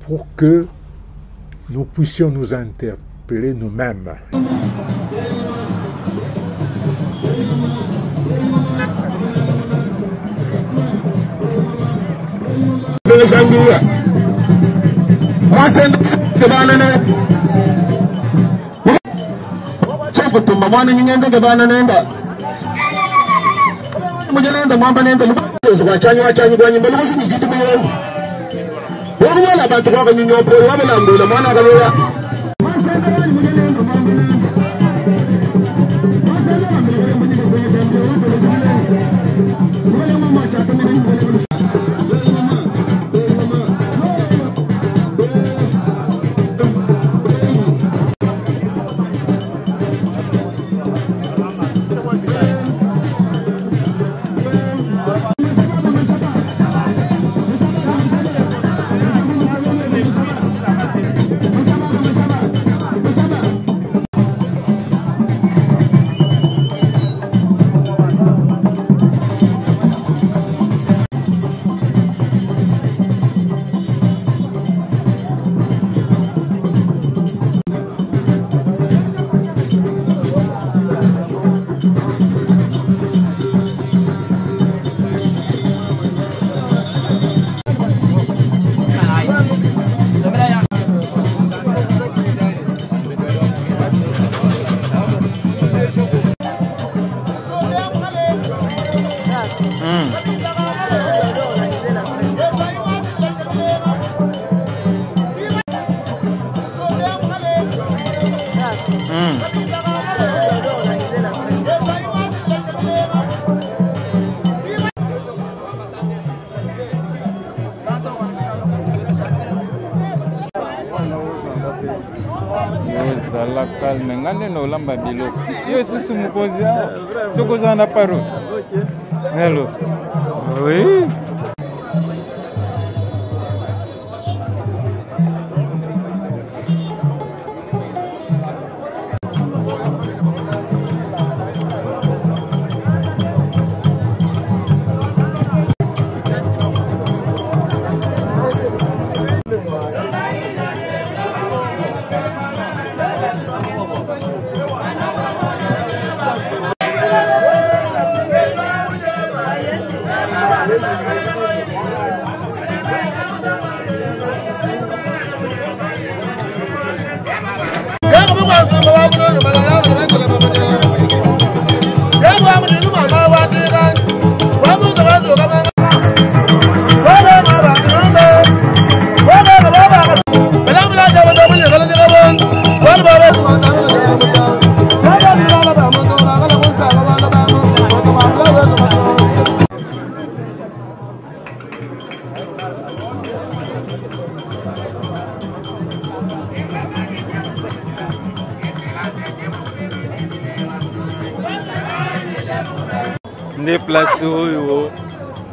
pour que nous puissions nous interpeller nous-mêmes. La calme, ngane no lamba bilo. Yo susu mukozia, sokoza na paro. Hello. Oui.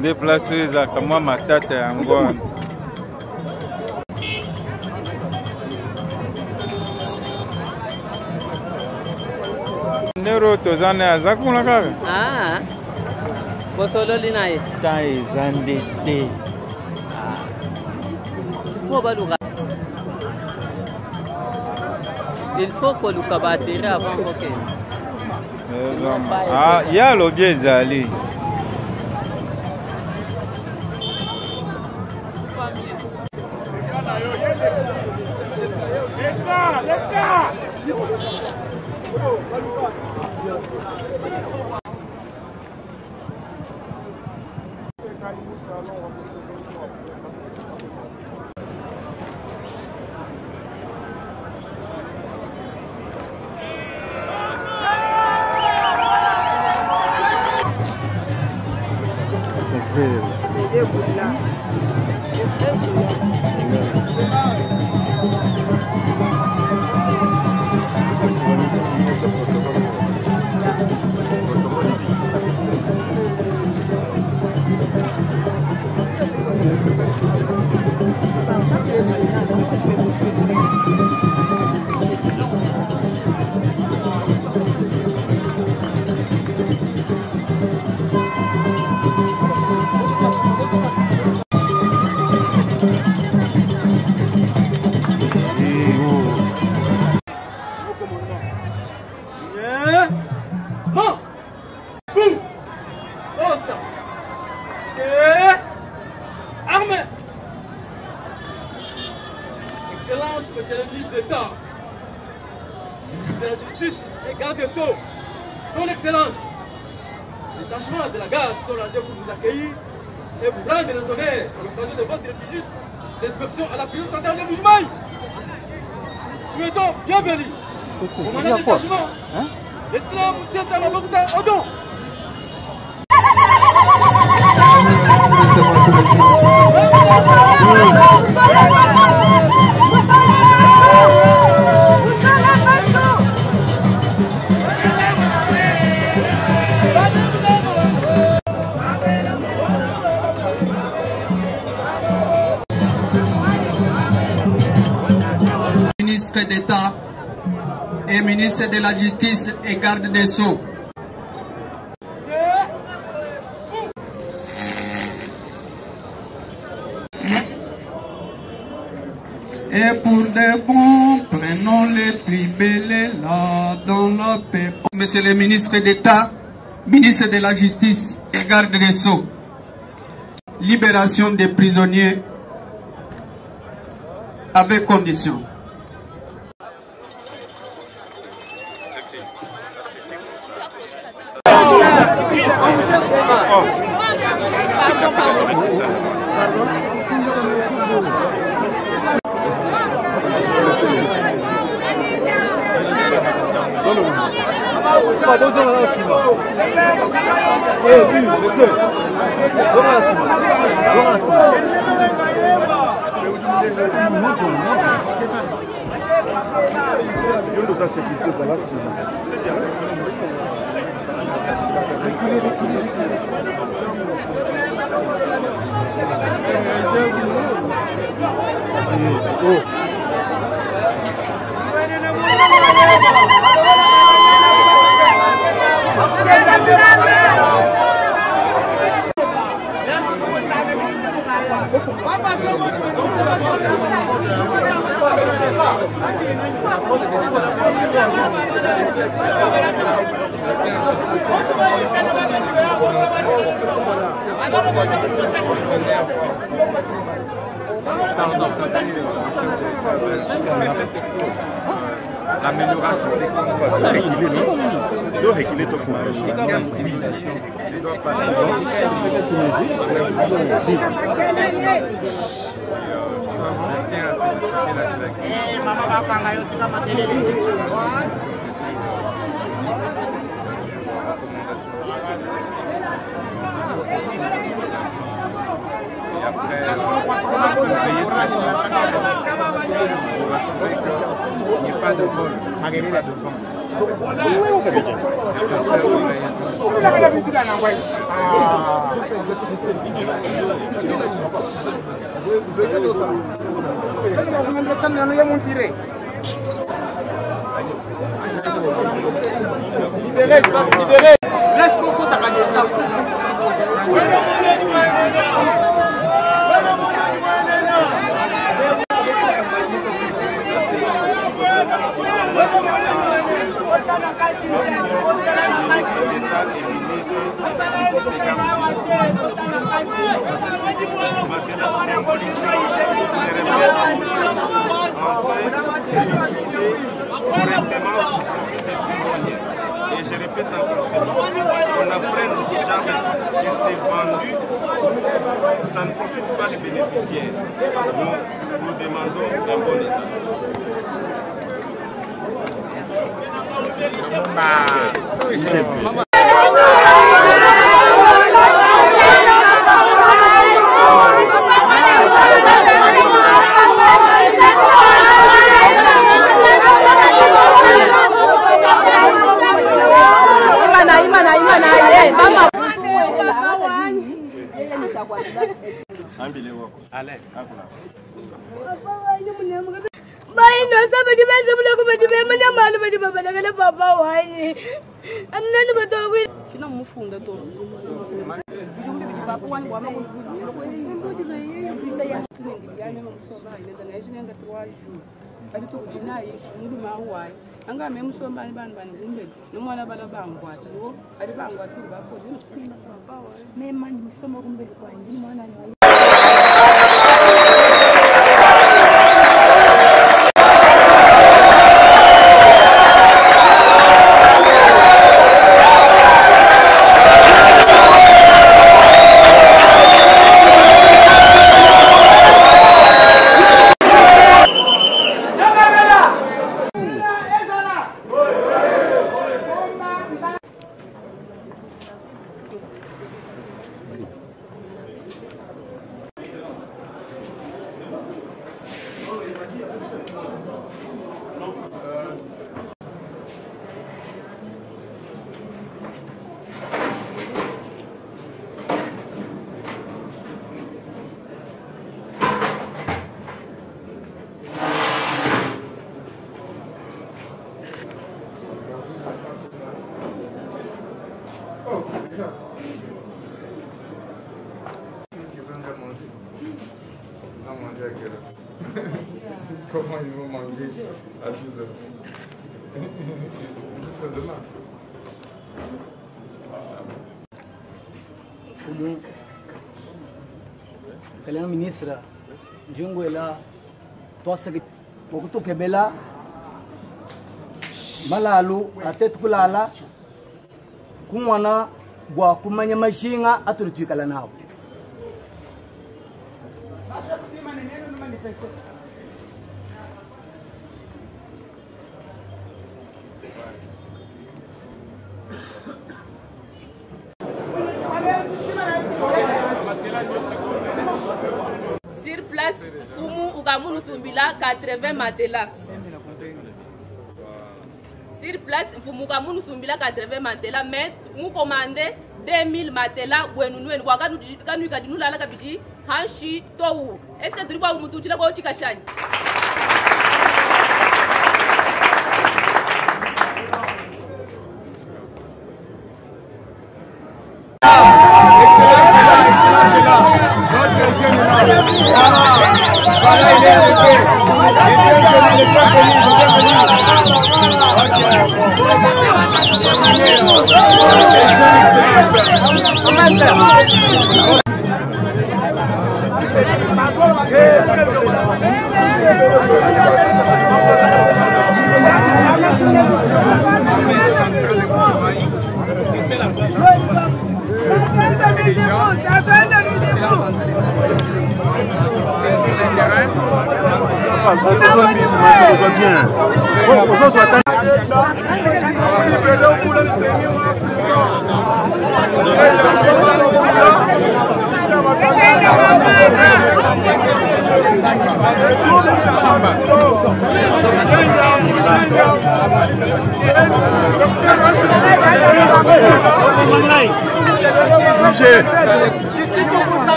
Déplacer za kama matata yango ndero tozana azakuna kaka bosolo linaye tai zandete il faut que le cabatere avant que ya lo biezali Excellence, Monsieur le ministre d'État, ministre de la Justice et garde des Sceaux, Son Excellence, les détachements de la garde sont là pour vous accueillir et vous rendre les honneurs à l'occasion de votre visite d'inspection à la prison centrale de Boujmaï. Souhaitons bienvenue au commandant de détachement, lieutenant Moussa Tamabouta Odon. Ministre d'État et ministre de la Justice et garde des Sceaux. Et pour des bons, prenons les plus belles là dans la paix. Monsieur le ministre d'État, ministre de la Justice et garde des Sceaux, libération des prisonniers avec condition. L'amélioration des convois doit réguler ton fonctionnement. Je tiens à féliciter la et après, veiller sur il n'y a pas de vol, il n'y a pas de vent. Libérez, laisse mon compte à déjà. Et je répète encore cela, on apprend aux gens que c'est vendu, ça ne profite pas les bénéficiaires. Nous demandons un bon exemple. Anga mesmo sou mais gumbe no mwana bala bangwa to ari bangwa to ba ko no sina ba me mani so mo gumbe kwa ndi mwana ni Comment ils vont manger à 12 heures? Jusqu'à demain. Fumu, kalian ministra, jungo ela, tosa que pouco kebela, malalu até tukulala, kumwana gwa kumanya mashinga atulitwikala nawo. Sur place, Fumu Ugamunu Sumbila 80 matelas. Sur place, Fumu Ugamunu Sumbila 80 matelas, mais nous commandons 2000 matelas. Nous la kabidi hanshi towu. Est-ce que tu vas vous toucher la go chikashani?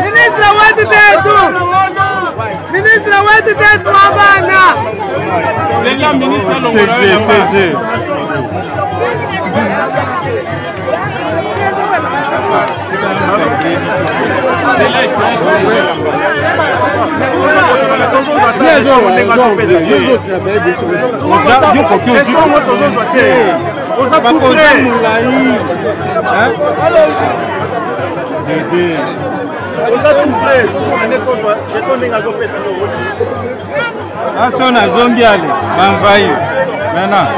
Ministra wetu tetu, ministra wetu tetu abana. Nenda ministra CG. Asona zombi ali manvayo maintenant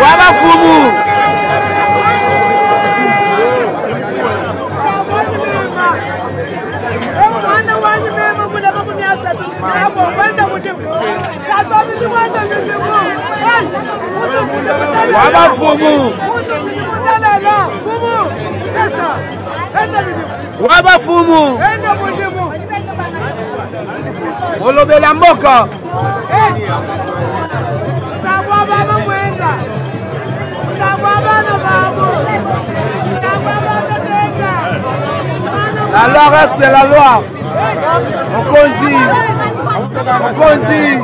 Waba Fumu Waba Fumu Waba Fumu Olobela mboka La loi reste la loi. On continue. On continue.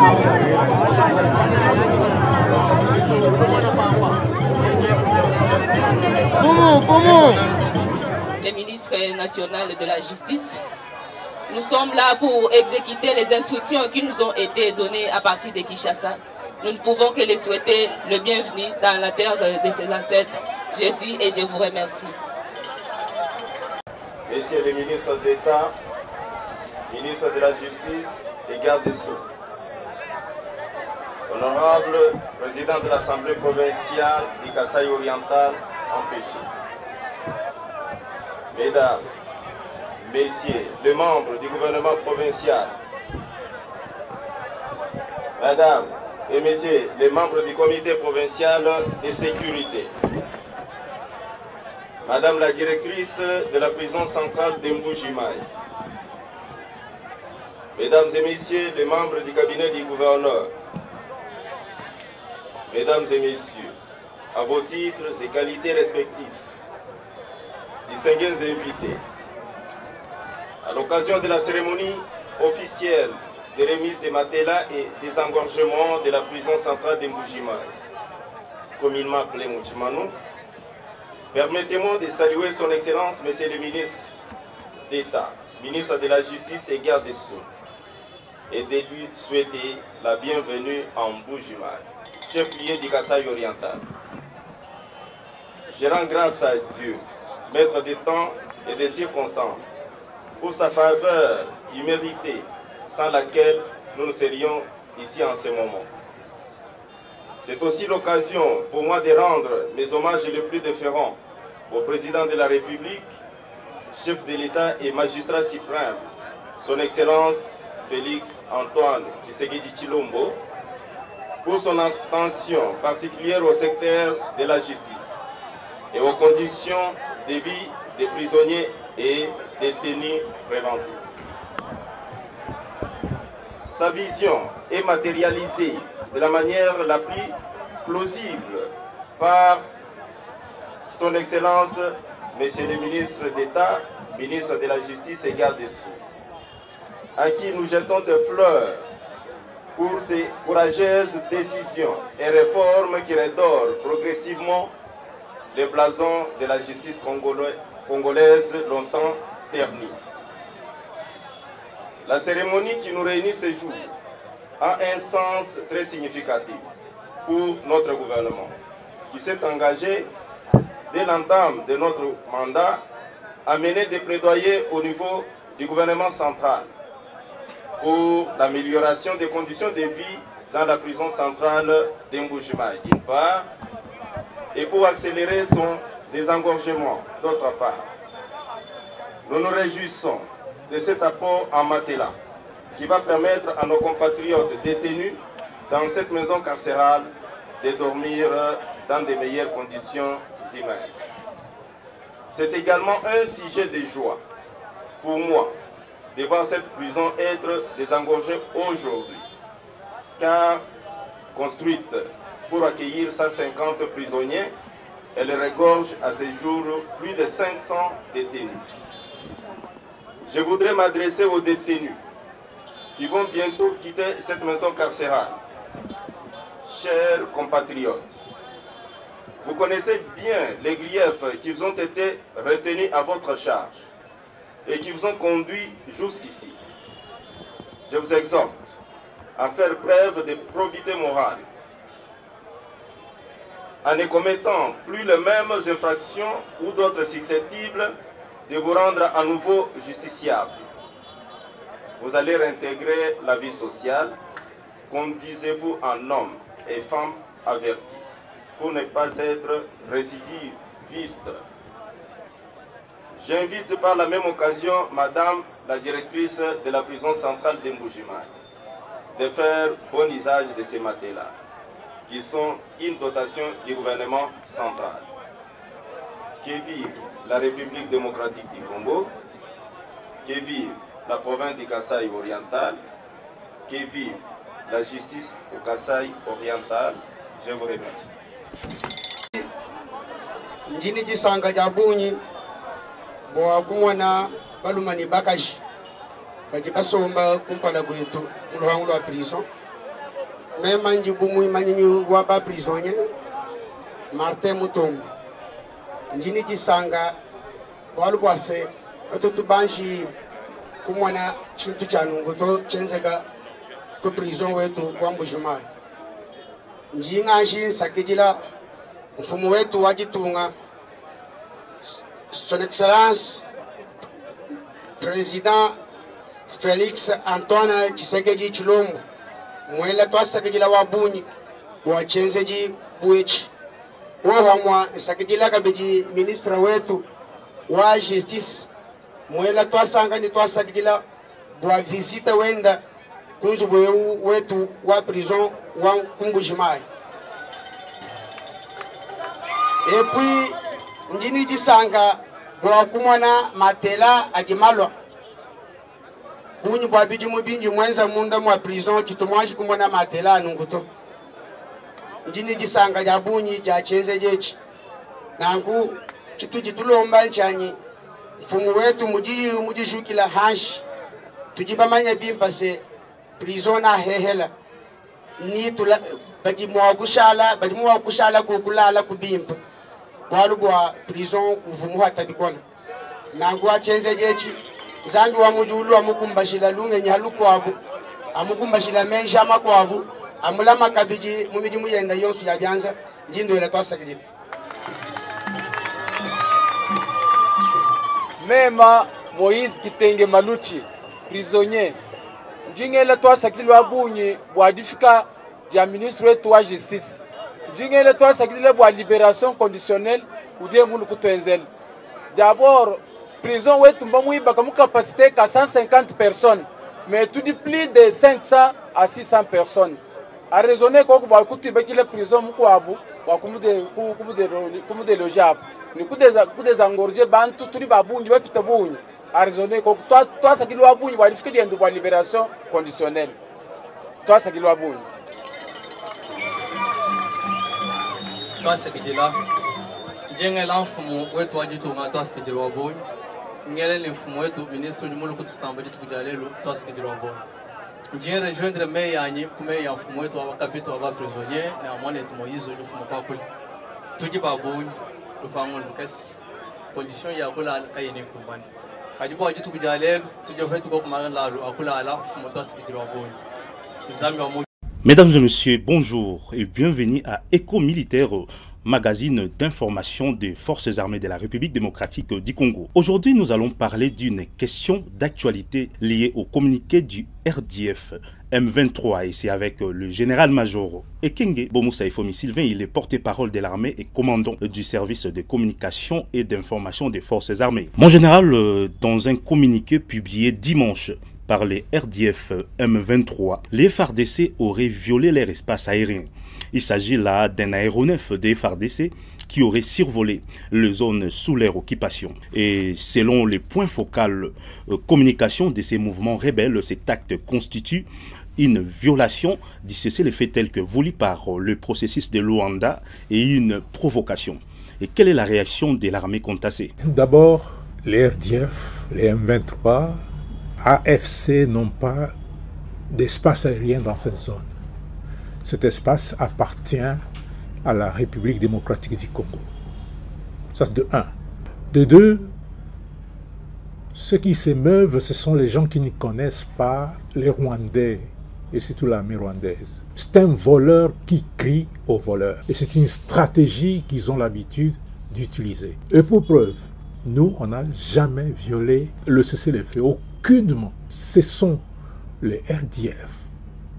Le ministre national de la Justice, nous sommes là pour exécuter les instructions qui nous ont été données à partir de Kinshasa. Nous ne pouvons que les souhaiter le bienvenu dans la terre de ses ancêtres. Je dis et je vous remercie. Messieurs les ministres d'État, ministre de la Justice et garde des Sceaux, honorable président de l'Assemblée provinciale du Kasaï oriental empêché, mesdames, messieurs, les membres du gouvernement provincial, mesdames et messieurs, les membres du comité provincial de sécurité, madame la directrice de la prison centrale de Mbujimai, mesdames et messieurs, les membres du cabinet du gouverneur, mesdames et messieurs, à vos titres et qualités respectifs, distingués invités, à l'occasion de la cérémonie officielle de remise des matelas et des engorgements de la prison centrale de Mbuji-Mayi, communément appelée Mouchimano, permettez-moi de saluer son Excellence, Monsieur le ministre d'État, ministre de la Justice et garde des Sceaux, et de lui souhaiter la bienvenue en Mbuji-Mayi, chef-lieu du Kasaï oriental. Je rends grâce à Dieu, maître des temps et des circonstances, pour sa faveur imméritée, sans laquelle nous ne serions ici en ce moment. C'est aussi l'occasion pour moi de rendre mes hommages les plus déférents au président de la République, chef de l'État et magistrat suprême, son Excellence Félix Antoine Tshisekedi Tshilombo, pour son attention particulière au secteur de la justice et aux conditions de vie des prisonniers et détenus préventifs. Sa vision est matérialisée de la manière la plus plausible par son Excellence, Monsieur le ministre d'État, ministre de la Justice et garde des Sceaux, à qui nous jetons des fleurs pour ses courageuses décisions et réformes qui redorent progressivement les blasons de la justice congolaise longtemps ternie. La cérémonie qui nous réunit ce jour a un sens très significatif pour notre gouvernement, qui s'est engagé dès l'entame de notre mandat à mener des plaidoyers au niveau du gouvernement central pour l'amélioration des conditions de vie dans la prison centrale d'Mbuji-Mayi, d'une part, et pour accélérer son désengorgement, d'autre part. Nous nous réjouissons de cet apport en matelas qui va permettre à nos compatriotes détenus dans cette maison carcérale de dormir dans de meilleures conditions humaines. C'est également un sujet de joie pour moi de voir cette prison être désengorgée aujourd'hui, car construite pour accueillir 150 prisonniers, elle regorge à ce jour plus de 500 détenus. Je voudrais m'adresser aux détenus qui vont bientôt quitter cette maison carcérale. Chers compatriotes, vous connaissez bien les griefs qui vous ont été retenus à votre charge et qui vous ont conduit jusqu'ici. Je vous exhorte à faire preuve de probité morale en ne commettant plus les mêmes infractions ou d'autres susceptibles de vous rendre à nouveau justiciable. Vous allez réintégrer la vie sociale, conduisez-vous en homme et femme avertis, pour ne pas être récidiviste. J'invite par la même occasion Madame la directrice de la prison centrale d'Mbuji-Mayi de faire bon usage de ces matelas, qui sont une dotation du gouvernement central. Que vive la République démocratique du Congo, que vive la province du Kasaï oriental, que vive la justice au Kasaï oriental. Je vous remercie. Njini jisanga jabunyi boa kumwana balumani bakashi baji basomba kumpala kwetu muluhangu lwa prison mema njibumu manyinyi wa ba prisonnier Martin Mutombo njini jisanga walu kwase katutu banshi kumwana chintu chanungu to chenzeka ku prison wetu kwa Mbuji-Mayi njinga shi sakijila mfumu wetu wajitunga Son Excellence Président Félix Antoine Tshisekedi Tshilombo mwela twasakijila wabunyi wachenzeji buechi wawamwa sakijila kabeji ministra wetu wa justice mwela twasanga ni twasakijila bwa visite wenda kunzu wetu wa prison wa Mbuji-Mayi. Et puis njini jisanga bwa kumwana matela ajimalwa bunyi bwa biji mubinji mwenza munda mwa prison chitumwashi kumwana matela anunguto njini jisanga ja bunyi ja chenze jechi nangu chitu jitulomba nchanyi mfumu wetu mujishukila hanshi tujibamanya bimpase prison na hehela ni tula baji mwa kushala kukulala kubimpa walu bwa prison uvumu hata bikona nangu achenze jechi zambi wa mujulu amukumbashila lunge nyalu kwabu amukumbashila menja makwabu amula makabiji mumiji muyenda yonsu ya byanza njindo ile twasakije Mema Moïse Kitenge Maluchi prisonnier njingele twasakilwa bunyi bwadifika ya ministre wetu wa justice njingele twasakile bwa libération conditionnelle udie mulu kutwenzel d'abord prison wetu mbamuiba comme capacité qu'à 150 personnes mais tout dit plus de 500 à 600 personnes a raisonner ko ba kutiba kile prison mukwabu wa kumude lojab ni kudeza ngorje bantu turi babunyi bapita bunyi a raisonner ko toi sakilwa bunyi wa difike de bwa libération conditionnelle toi sakilwa bunyi toi sakijila jengela mfumo wetu wajitunga toi sakijilwa bunyi ngele le mfumo wetu ministre ni mulu kutustamba jitu kujalelo toi sakijilwa bunyi njie rejoindre me yanyi kume ya mfumo wetu wa kapito wa prisonnier na mwana etu Moïse ni mfumo kwa kuli tuji babunyi tufango lukas condition ya kula ayene kumbani kajibo wajitu kujalelo tujofetu kwa kumala akula ala mfumo toi sakijilwa bunyi zambi wa Mesdames et messieurs, bonjour et bienvenue à Écho Militaire, magazine d'information des forces armées de la République démocratique du Congo. Aujourd'hui, nous allons parler d'une question d'actualité liée au communiqué du RDF M23 et c'est avec le général-major Ekenge Bomoussaïfomi Sylvain, il est porte-parole de l'armée et commandant du service de communication et d'information des forces armées. Mon général, dans un communiqué publié dimanche par les RDF M23, les FARDC auraient violé leur espace aérien. Il s'agit là d'un aéronef des FARDC qui aurait survolé les zones sous leur occupation. Et selon les points focaux communication de ces mouvements rebelles, cet acte constitue une violation du cessez-le-feu tel que voulu par le processus de Luanda et une provocation. Et quelle est la réaction de l'armée contacée? D'abord, les RDF, les M23, AFC n'ont pas d'espace aérien dans cette zone. Cet espace appartient à la République démocratique du Congo. Ça c'est de 1. De 2, ceux qui s'émeuvent, ce sont les gens qui ne connaissent pas les Rwandais et surtout l'armée rwandaise. C'est un voleur qui crie au voleur. Et c'est une stratégie qu'ils ont l'habitude d'utiliser. Et pour preuve, nous, on n'a jamais violé le cessez-le-feu. Aucunement. Ce sont les RDF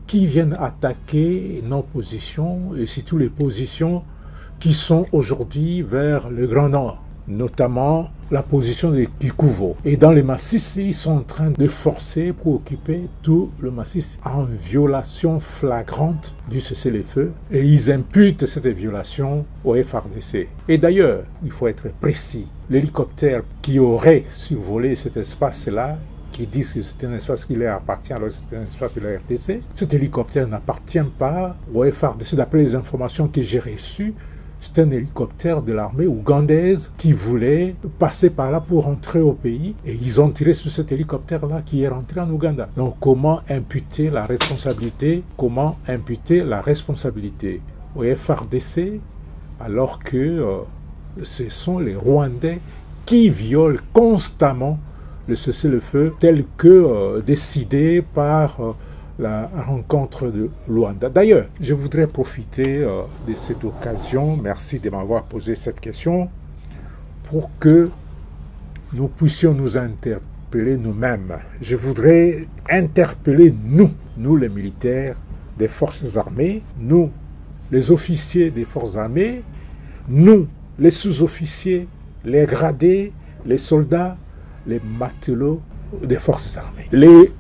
qui viennent attaquer nos positions et surtout les positions qui sont aujourd'hui vers le Grand Nord, notamment la position de Kikuvo. Et dans les massifs, ils sont en train de forcer pour occuper tout le massif en violation flagrante du cessez-le-feu et ils imputent cette violation au FARDC. Et d'ailleurs, il faut être précis, l'hélicoptère qui aurait survolé cet espace-là, qui disent que c'est un espace qui leur appartient alors que c'est un espace de la RDC. Cet hélicoptère n'appartient pas au FARDC. D'après les informations que j'ai reçues, c'est un hélicoptère de l'armée ougandaise qui voulait passer par là pour rentrer au pays et ils ont tiré sur cet hélicoptère-là qui est rentré en Ouganda. Donc comment imputer la responsabilité? Comment imputer la responsabilité au FARDC alors que ce sont les Rwandais qui violent constamment le cessez-le-feu tel que décidé par la rencontre de Luanda. D'ailleurs, je voudrais profiter de cette occasion, merci de m'avoir posé cette question, pour que nous puissions nous interpeller nous-mêmes. Je voudrais interpeller nous les militaires des forces armées, nous les officiers des forces armées, nous les sous-officiers, les gradés, les soldats, les matelots des forces armées. Les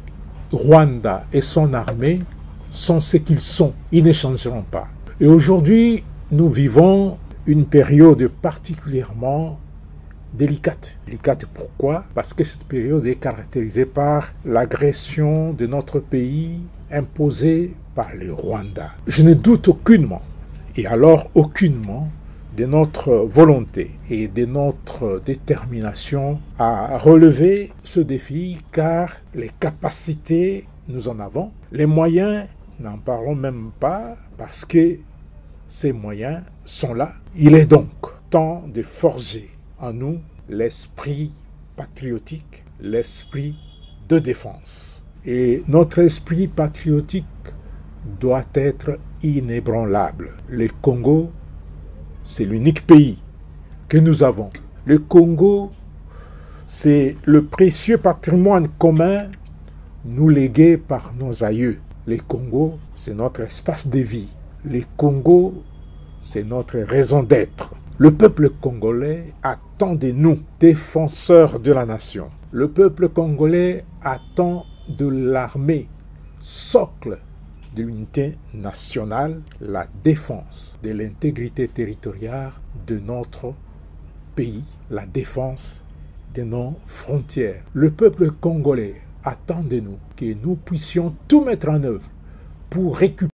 Rwanda et son armée sont ce qu'ils sont. Ils ne changeront pas. Et aujourd'hui, nous vivons une période particulièrement délicate. Délicate pourquoi? Parce que cette période est caractérisée par l'agression de notre pays imposée par le Rwanda. Je ne doute aucunement, et alors aucunement, de notre volonté et de notre détermination à relever ce défi car les capacités nous en avons. Les moyens, n'en parlons même pas parce que ces moyens sont là. Il est donc temps de forger en nous l'esprit patriotique, l'esprit de défense. Et notre esprit patriotique doit être inébranlable. Le Congo, c'est l'unique pays que nous avons. Le Congo, c'est le précieux patrimoine commun nous légué par nos aïeux. Le Congo, c'est notre espace de vie. Le Congo, c'est notre raison d'être. Le peuple congolais attend de nous, défenseurs de la nation. Le peuple congolais attend de l'armée, socle de l'unité nationale, la défense de l'intégrité territoriale de notre pays, la défense de nos frontières. Le peuple congolais attend de nous que nous puissions tout mettre en œuvre pour récupérer